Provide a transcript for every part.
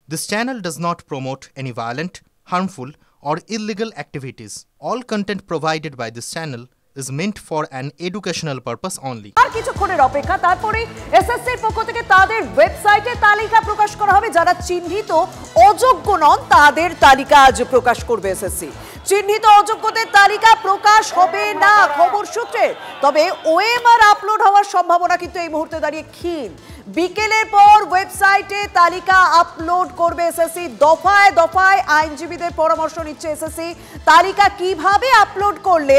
This channel does not promote any violent, harmful, or illegal activities. All content provided by this channel is meant for an educational purpose only. আর কিছুক্ষণের অপেক্ষা তারপরে এসএসসির পক্ষ থেকে তাদের ওয়েবসাইটে তালিকা প্রকাশ করা হবে যারা চিহ্নিত অযোগ্য নন তাদের তালিকা আজ প্রকাশ করবে এসএসসি। চিহ্নিত অযোগ্যদের তালিকা প্রকাশ হবে না খবর সূত্রে, তবে ওএমআর আপলোড হওয়ার সম্ভাবনা কিন্তু এই মুহূর্তে দাঁড়িয়ে ক্ষীণ। বিকেলের পর ওয়েবসাইটে তালিকা আপলোড করবে এসএসসি। দফায় দফায় আইনজীবীদের পরামর্শ নিচ্ছে এসএসসি। তালিকা কিভাবে আপলোড করলে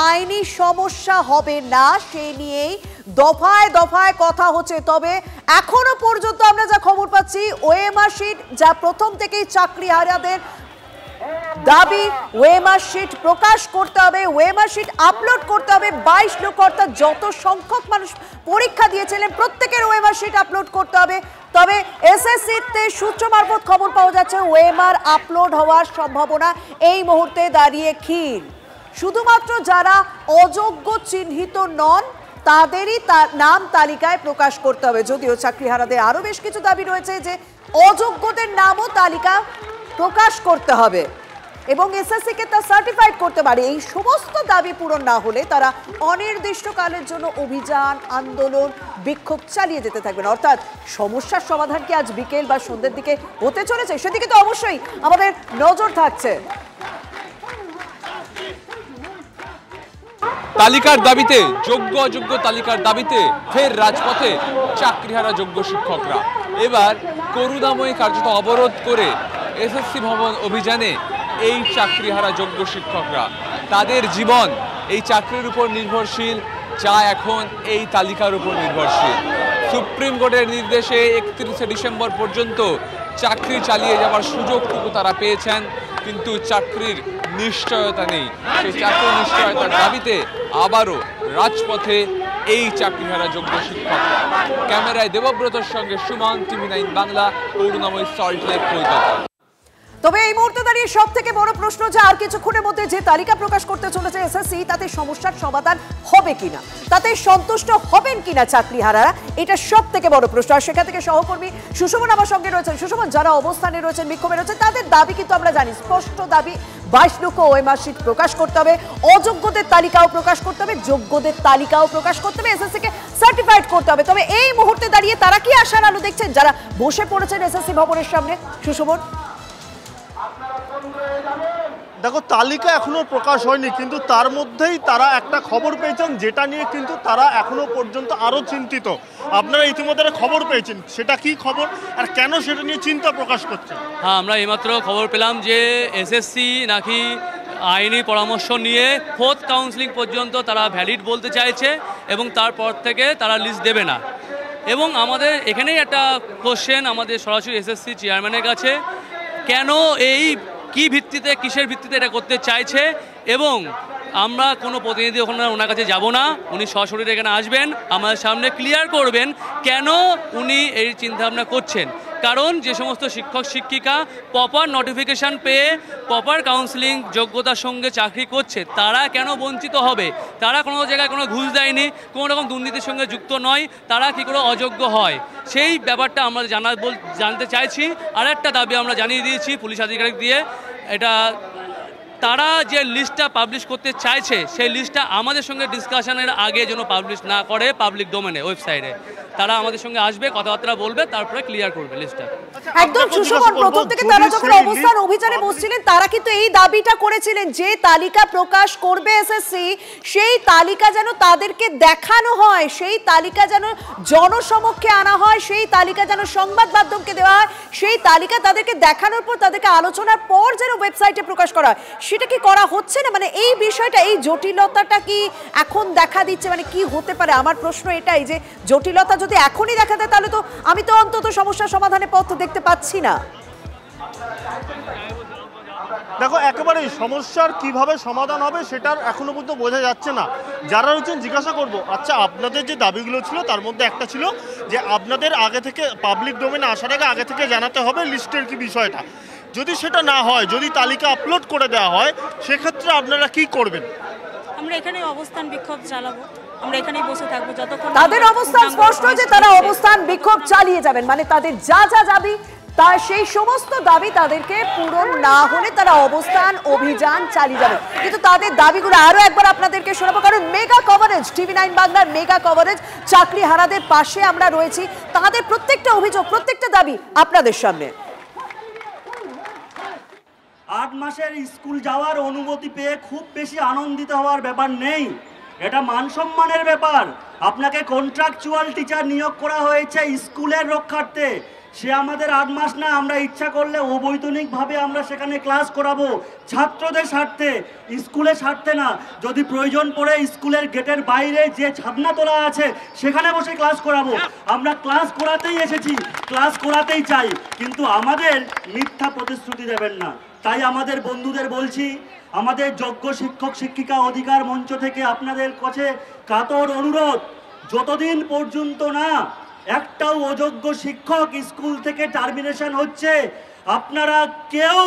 আইনি সমস্যা হবে না সেই নিয়েই দফায় দফায় কথা হচ্ছে। তবে এখনো পর্যন্ত আমরা যা খবর পাচ্ছি ওএমআর শিট যা প্রথম থেকেই চাকরিহারাদের দাবি, ওএমআর শিট প্রকাশ করতে হবে, ওএমআর শিট আপলোড করতে হবে। 22 লক্ষ অর্থাৎ যত সংখ্যক মানুষ পরীক্ষা দিয়েছিলেন প্রত্যেকের ওএমআর শিট আপলোড করতে হবে। তবে এসএসসিতে সূত্র মারফত খবর পাওয়া যাচ্ছে ওএমআর আপলোড হওয়ার সম্ভাবনা এই মুহূর্তে দাঁড়িয়ে ক্ষীণ। শুধুমাত্র যারা অযোগ্য চিহ্নিত নন তাদেরই নাম তালিকায় প্রকাশ করতে হবে। যদিও চাকরিহারাদের আরো বেশ কিছু দাবি রয়েছে যে অযোগ্যদের নামও তালিকা প্রকাশ করতে হবে এবং এসএসসিকে তা সার্টিফাইড করতে পারে। এই সমস্ত দাবি পূরণ না হলে তারা অনির্দিষ্টকালের জন্য অভিযান, আন্দোলন, বিক্ষোভ চালিয়ে যেতে থাকবেন। অর্থাৎ সমস্যার সমাধান কি আজ বিকেল বা সন্ধ্যের দিকে হতে চলেছে সেদিকে তো অবশ্যই আমাদের নজর থাকছে। তালিকার দাবিতে, যোগ্য অযোগ্য তালিকার দাবিতে ফের রাজপথে চাকরিহারা যোগ্য শিক্ষকরা। এবার করুণাময়ী কার্যত অবরোধ করে এসএসসি ভবন অভিযানে এই চাকরিহারা যোগ্য শিক্ষকরা। তাদের জীবন এই চাকরির উপর নির্ভরশীল, যা এখন এই তালিকার উপর নির্ভরশীল। সুপ্রিম কোর্টের নির্দেশে 31শে ডিসেম্বর পর্যন্ত চাকরি চালিয়ে যাওয়ার সুযোগটুকু তারা পেয়েছেন, কিন্তু চাকরির নিশ্চয়তা নেই। সেই চাকরির নিশ্চয়তার দাবিতে আবারও রাজপথে এই চাকরিহারা যোগ্য শিক্ষকরা। ক্যামেরায় দেবব্রতর সঙ্গে সুমন, TV9 বাংলা, করুণাময়ী, সল্টলেক, কলকাতা। তবে এই মুহূর্তে দাঁড়িয়ে সব থেকে বড় প্রশ্ন যে আর কিছুক্ষণের মধ্যে যে তালিকা প্রকাশ করতে চলেছে এসএসসি তাতে সমস্যার সমাধান হবে কিনা, তাতে সন্তুষ্ট হবেন কিনা চাকরিহারারা, এটা সব থেকে বড় প্রশ্ন। আর সেখান থেকে সহকর্মী সুষমন আমার সঙ্গে রয়েছেন। সুষমন, যারা অবস্থানে রয়েছেন, বিক্ষোভে রয়েছেন, তাদের দাবি কিন্তু আমরা জানি, স্পষ্ট দাবি 22 লক্ষ ওএমআর শিট প্রকাশ করতে হবে, অযোগ্যদের তালিকাও প্রকাশ করতে হবে, যোগ্যদের তালিকাও প্রকাশ করতে হবে, এসএসসিকে সার্টিফাইড করতে হবে। তবে এই মুহূর্তে দাঁড়িয়ে তারা কি আশার আলো দেখছেন যারা বসে পড়েছেন এসএসসি ভবনের সামনে? সুষমন, দেখো, তালিকা এখনো প্রকাশ হয়নি, কিন্তু তার মধ্যেই তারা একটা খবর পেয়েছেন যেটা নিয়ে কিন্তু তারা এখনো পর্যন্ত আরো চিন্তিত। আপনারা ইতিমধ্যে খবর পেয়েছেন, সেটা কি খবর আর কেন সেটা নিয়ে চিন্তা প্রকাশ করছেন? হ্যাঁ, আমরা এইমাত্র খবর পেলাম যে এসএসসি নাকি আইনি পরামর্শ নিয়ে 4th কাউন্সিলিং পর্যন্ত তারা ভ্যালিড বলতে চাইছে এবং তারপর থেকে তারা লিস্ট দেবে না। এবং আমাদের এখানেই একটা কোশ্চেন আমাদের সরাসরি এসএসসি চেয়ারম্যানের কাছে, কেন এই কি ভিত্তিতে, কিসের ভিত্তিতে এটা করতে চাইছে। এবং আমরা কোনো প্রতিনিধি ওখানে ওনার কাছে যাব না, উনি সরাসরি এখানে আসবেন, আমাদের সামনে ক্লিয়ার করবেন কেন উনি এই চিন্তাভাবনা করছেন। কারণ যে সমস্ত শিক্ষক শিক্ষিকা প্রপার নোটিফিকেশান পেয়ে প্রপার কাউন্সিলিং যোগ্যতার সঙ্গে চাকরি করছে তারা কেন বঞ্চিত হবে? তারা কোনো জায়গায় কোনো ঘুষ দেয়নি, কোনো রকম দুর্নীতির সঙ্গে যুক্ত নয়, তারা কী করে অযোগ্য হয় সেই ব্যাপারটা আমরা জানতে চাইছি। আর একটা দাবি আমরা জানিয়ে দিয়েছি পুলিশ আধিকারিক দিয়ে, এটা তারা যে লিস্টটা পাবলিশ করতে চাইছে সেই লিস্টটা আমাদের সঙ্গে ডিসকাশনের আগে যেন পাবলিশ না করে পাবলিক ডোমেনে, ওয়েবসাইটে। তারা আমাদের সঙ্গে আসবে, কথাবার্তা বলবে, তারপরে ক্লিয়ার করবে লিস্টটা। একদম সুষমন, প্রথম থেকে তারা যখন অবস্থান অভিযানে বসছিলেন তারা কিন্তু এই দাবিটা করেছিলেন যে তালিকা প্রকাশ করবে এসএসসি, সেই তালিকা যেন তাদেরকে দেখানো হয়, সেই তালিকা যেন জনসমক্ষে আনা হয়, সেই তালিকা যেন সংবাদ মাধ্যমকে দেওয়া হয়, সেই তালিকা তাদেরকে দেখানোর পর তাদেরকে আলোচনার পর যেন ওয়েবসাইটে প্রকাশ করা হয়। সেটা কি করা হচ্ছে না? মানে এই বিষয়টা, এই জটিলতাটা কি এখন দেখা দিচ্ছে? মানে কি হতে পারে? আমার প্রশ্ন এটাই যে জটিলতা যদি এখনই দেখা দেয় তাহলে তো আমি তো অন্তত সমস্যার সমাধানের পথ দেখতে পাচ্ছি না। দেখো, একেবারেই সমস্যার কিভাবে সমাধান হবে সেটার এখনো পর্যন্ত বোঝা যাচ্ছে না। যারা রয়েছেন জিজ্ঞাসা করব, আচ্ছা আপনাদের যে দাবিগুলো ছিল তার মধ্যে একটা ছিল যে আপনাদের আগে থেকে পাবলিক ডোমেনে আসার আগে থেকে জানাতে হবে লিস্টের কি বিষয়টা। যদি সেটা না হয়, যদি তালিকা আপলোড করে দেওয়া হয়, সেক্ষেত্রে আপনারা কি করবেন? আমরা এখানে অবস্থান বিক্ষোভ চালাবো, আমরা এখানেই বসে থাকবো যতক্ষণ। তাদের অবস্থান স্পষ্ট যে তারা অবস্থান বিক্ষোভ চালিয়ে যাবেন, মানে তাদের যা যা দাবি তার সেই সমস্ত দাবি তাদেরকে পূরণ না হলে তারা অবস্থান অভিযান চালিয়ে যাবে। কিন্তু তাদের দাবিগুলো আরো একবার আপনাদেরকে শোনাবো, কারণ মেগা কভারেজ, টিভি 9 বাংলার মেগা কভারেজ, চাকরি হারাদের পাশে আমরা রয়েছি। তাদের প্রত্যেকটা অভিযোগ, প্রত্যেকটা দাবি আপনাদের সামনে। 8 মাসের স্কুল যাওয়ার অনুমতি পেয়ে খুব বেশি আনন্দিত হওয়ার ব্যাপার নেই, এটা মান সম্মানের ব্যাপার। আপনাকে কন্ট্রাকচুয়াল টিচার নিয়োগ করা হয়েছে স্কুলের রক্ষার্থে, সে আমাদের 8 মাস না, আমরা ইচ্ছা করলে অবৈতনিকভাবে আমরা সেখানে ক্লাস করাবো ছাত্রদের স্বার্থে, স্কুলের স্বার্থে না। যদি প্রয়োজন পড়ে স্কুলের গেটের বাইরে যে ছাদনা তোলা আছে সেখানে বসে ক্লাস করাবো। আমরা ক্লাস করাতেই এসেছি, ক্লাস করাতেই চাই, কিন্তু আমাদের মিথ্যা প্রতিশ্রুতি দেবেন না। তাই আমাদের বন্ধুদের বলছি, আমাদের যোগ্য শিক্ষক শিক্ষিকা অধিকার মঞ্চ থেকে আপনাদের কাছে কাতর অনুরোধ, যতদিন পর্যন্ত না একটাও অযোগ্য শিক্ষক স্কুল থেকে টার্মিনেশন হচ্ছে, আপনারা কেউ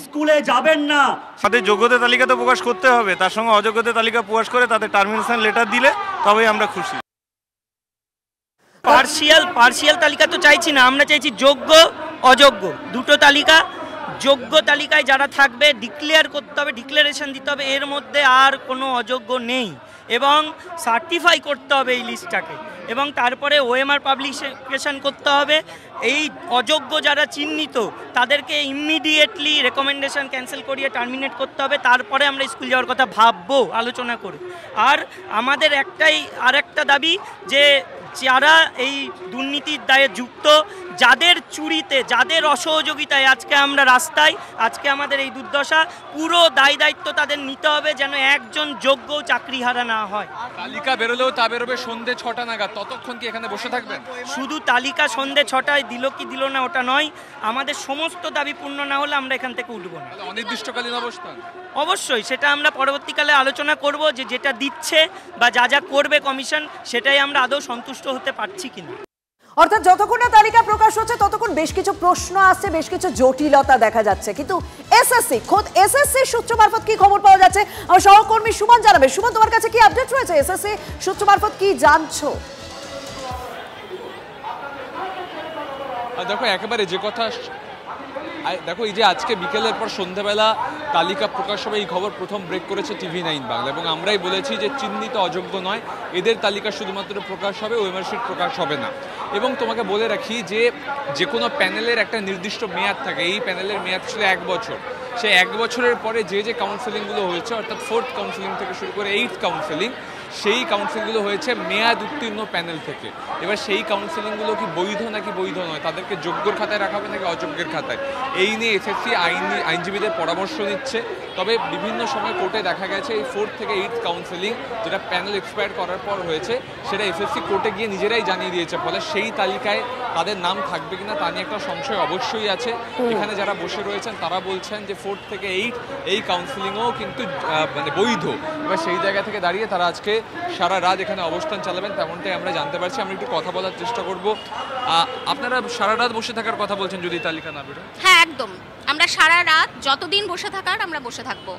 স্কুলে যাবেন না। তাদের যোগ্যতা তালিকা তো প্রকাশ করতে হবে, তার সঙ্গে অযোগ্যতা তালিকা প্রকাশ করে তাদের টার্মিনেশন লেটার দিলে তবেই আমরা খুশি। পার্সিয়াল তালিকা তো চাইছি না, আমরা চাইছি যোগ্য অযোগ্য দুটো তালিকা। যোগ্য তালিকায় যারা থাকবে ডিক্লেয়ার করতে হবে, ডিক্লারেশন দিতে হবে এর মধ্যে আর কোনো অযোগ্য নেই, এবং সার্টিফাই করতে হবে এই লিস্টটাকে, এবং তারপরে ওএমআর পাবলিকেশন করতে হবে। এই অযোগ্য যারা চিহ্নিত তাদেরকে ইমিডিয়েটলি রেকমেন্ডেশন ক্যান্সেল করিয়ে টার্মিনেট করতে হবে, তারপরে আমরা স্কুল যাওয়ার কথা ভাববো আলোচনা করে। আর আমাদের আরেকটা দাবি যে যারা এই দুর্নীতির দায়ে যুক্ত, যাদের চুরিতে, যাদের অসহযোগিতায় আজকে আমরা রাস্তায়, আজকে আমাদের এই দুর্দশা, পুরো দায়িত্ব তাদের নিতে হবে, যেন একজন যোগ্য চাকরিহারা না হয়। তালিকা বেরোলেও তা বেরোবে সন্ধ্যে 6টা নাগাদ, ততক্ষণ কি এখানে বসে থাকবেন? শুধু তালিকা সন্ধ্যে 6টায় দিল কি দিল না ওটা নয়, আমাদের সমস্ত দাবি পূর্ণ না হলে আমরা এখান থেকে উঠবো না। অনির্দিষ্টকালীন অবস্থান অবশ্যই সেটা আমরা পরবর্তীকালে আলোচনা করব, যে যেটা দিচ্ছে বা যা করবে কমিশন সেটাই আমরা আদৌ সন্তুষ্ট হতে পারছি কিনা। অর্থাৎ যতক্ষণ না তালিকা প্রকাশ হচ্ছে ততক্ষণ বেশ কিছু প্রশ্ন আসছে, বেশ কিছু জটিলতা দেখা যাচ্ছে। কিন্তু এসএসসি, খোদ এসএসসি সূত্র মারফত কি খবর পাওয়া যাচ্ছে আমার সহকর্মী সুমন জানাবে। সুমন, তোমার কাছে কি আপডেট রয়েছে? এসএসসি সূত্র মারফত কি জানছো? দেখো, একেবারে যে কথা, দেখো এই যে আজকে বিকেলের পর সন্ধ্যাবেলা তালিকা প্রকাশ হবে, এই খবর প্রথম ব্রেক করেছে টিভি 9 বাংলা, এবং আমরাই বলেছি যে চিহ্নিত অযোগ্য নয়, এদের তালিকা শুধুমাত্র প্রকাশ হবে, ওএমআর শিট প্রকাশ হবে না। এবং তোমাকে বলে রাখি যে কোনো প্যানেলের একটা নির্দিষ্ট মেয়াদ থাকে, এই প্যানেলের মেয়াদ ছিল 1 বছর। সেই 1 বছরের পরে যে কাউন্সেলিংগুলো হয়েছে, অর্থাৎ 4th কাউন্সেলিং থেকে শুরু করে 8th কাউন্সেলিং, সেই কাউন্সিলগুলো হয়েছে মেয়াদ উত্তীর্ণ প্যানেল থেকে। এবার সেই কাউন্সিলিংগুলো কি বৈধ নাকি বৈধ নয়, তাদেরকে যোগ্যর খাতায় রাখা হবে নাকি অযোগ্যের খাতায়, এই নিয়ে এসএসসি আইনজীবীদের পরামর্শ নিচ্ছে। তবে বিভিন্ন সময় কোর্টে দেখা গেছে এই 4th থেকে 8th কাউন্সেলিং যেটা প্যানেল এক্সপায়ার করার পর হয়েছে, সেটা এসএসসি কোর্টে গিয়ে নিজেরাই জানিয়ে দিয়েছে, ফলে সেই তালিকায় তাদের নাম থাকবে কিনা তা নিয়ে একটা সংশয় অবশ্যই আছে। এখানে যারা বসে রয়েছেন তারা বলছেন যে 4th থেকে 8 এই কাউন্সিলিংও কিন্তু মানে বৈধ। এবার সেই জায়গা থেকে দাঁড়িয়ে তারা আজকে সারা রাত এখানে অবস্থান চালাবেন, তেমনটাই আমরা জানতে পারছি। আমরা একটু কথা বলার চেষ্টা করব। আপনারা সারা রাত বসে থাকার কথা বলছেন যদি তালিকা না বেরোয়? হ্যাঁ, একদম, আমরা সারা রাত যতদিন বসে থাকার আমরা বসে থাকবো।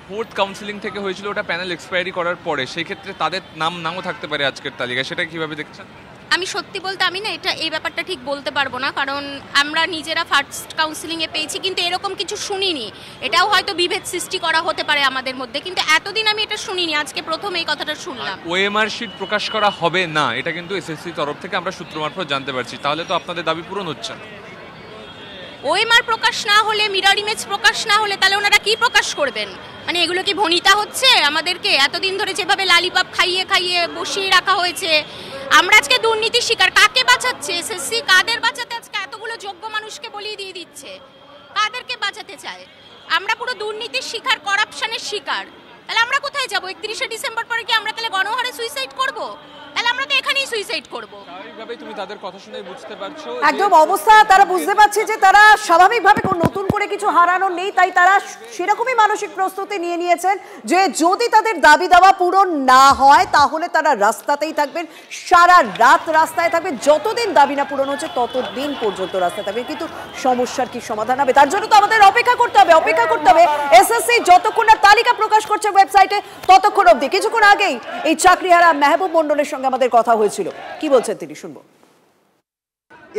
4th কাউন্সিলিং থেকে হয়েছিল, ওটা প্যানেল এক্সপায়ারি করার পরে, সেই ক্ষেত্রে তাদের নাও থাকতে পারে আজকের তালিকায়, সেটা কিভাবে দেখছেন? আমি সত্যি বলতে আমি না এই ব্যাপারটা ঠিক বলতে পারবো না, কারণ আমরা নিজেরা ফার্স্ট কাউন্সিলিংয়ে পেয়েছি, কিন্তু এরকম কিছু শুনিনি। এটাও হয়তো বিভেদ সৃষ্টি করা হতে পারে আমাদের মধ্যে, কিন্তু এতদিন আমি এটা শুনিনি, আজকে প্রথম এই কথাটা শুনলাম। ওএমআর শিট প্রকাশ করা হবে না, এটা কিন্তু এসএসসি তরফ থেকে আমরা সূত্র মারফত জানতে পারছি। তাহলে তো আপনাদের দাবি পূরণ হচ্ছে না। ওএমআর প্রকাশ না হলে, মিরর ইমেজ প্রকাশ না হলে, তাহলে ওনারা কি প্রকাশ করবেন? মানে এগুলো কি ভনিতা হচ্ছে আমাদেরকে? এতদিন ধরে যেভাবে লালিপাপ খাইয়ে বসিয়ে রাখা হয়েছে, আমরা আজকে দুর্নীতির শিকার। কাকে বাঁচাচ্ছে এসএসসি? কাদের বাঁচাতে আজকে এতগুলো যোগ্য মানুষকে বলিয়ে দিয়ে দিচ্ছে? কাদেরকে বাঁচাতে চায়? আমরা পুরো দুর্নীতির শিকার, করাপশনের শিকার। তাহলে আমরা কোথায় যাব? 31শে ডিসেম্বর পরে কি আমরা তাহলে গণহারে সুইসাইড করব? তাহলে আমরা তো এখানেই সুইসাইড করব। স্বাভাবিকভাবেই তুমি তাদের কথা শুনে বুঝতে পারছো, একদম অবস্থা তারা বুঝতে পারছে যে তারা স্বাভাবিকভাবে নতুন করে কিছু হারানোর নেই, তাই তারা সেরকমই মানসিক প্রস্তুতি নিয়ে নিয়েছেন যে যদি তাদের দাবি দাওয়া পূরণ না হয় তাহলে তারা রাস্তাতেই থাকবেন, সারা রাত রাস্তায় থাকবেন, যতদিন দাবি না পূরণ হচ্ছে ততদিন পর্যন্ত রাস্তায় থাকবেন। কিন্তু সমস্যার কি সমাধান হবে তার জন্য তো আমাদের অপেক্ষা করতে হবে। এসএসসি যতক্ষণ না তালিকা প্রকাশ করছে ওয়েবসাইটে ততক্ষণ অবধি। কিছুক্ষণ আগেই এই চাকরিহারা মেহবুব মন্ডলের সঙ্গে আমাদের কথা হয়েছিল, কি বলছেন তিনি শুনবো।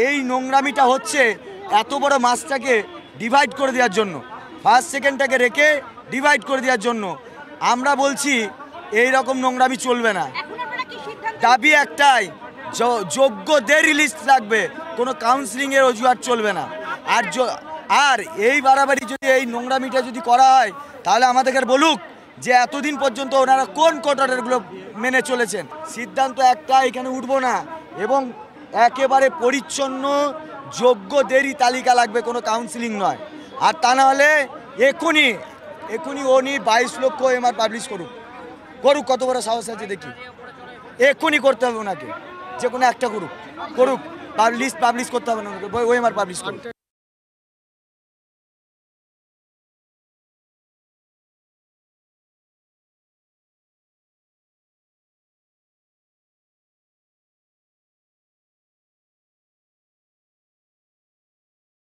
এই নোংরামিটা হচ্ছে এত বড় মাছটাকে ডিভাইড করে দেওয়ার জন্য, ফার্স্ট সেকেন্ডটাকে রেখে ডিভাইড করে দেওয়ার জন্য। আমরা বলছি এই রকম নোংরামি চলবে না। দাবি একটাই, যোগ্যদের রিলিজ লাগবে, কোনো কাউন্সিলিংয়ের অজুহাত চলবে না। আর এই বাড়াবাড়ি যদি এই নোংরামিটা যদি করা হয় তাহলে আমাদেরকে বলুক যে এতদিন পর্যন্ত ওনারা কোন কোর্ট অর্ডারগুলো মেনে চলেছেন। সিদ্ধান্ত একটা, এখানে উঠবো না এবং একেবারে পরিচ্ছন্ন যোগ্যদেরই তালিকা লাগবে, কোনো কাউন্সিলিং নয়। আর তা না হলে এখনই উনি 22 লক্ষ এমআর পাবলিশ করুক, কত বড় সাহস আছে দেখি। এখনই করতে হবে ওনাকে, যে কোনো একটা করুক, লিস্ট পাবলিশ করতে হবে না, ওএমআর পাবলিশ করুক।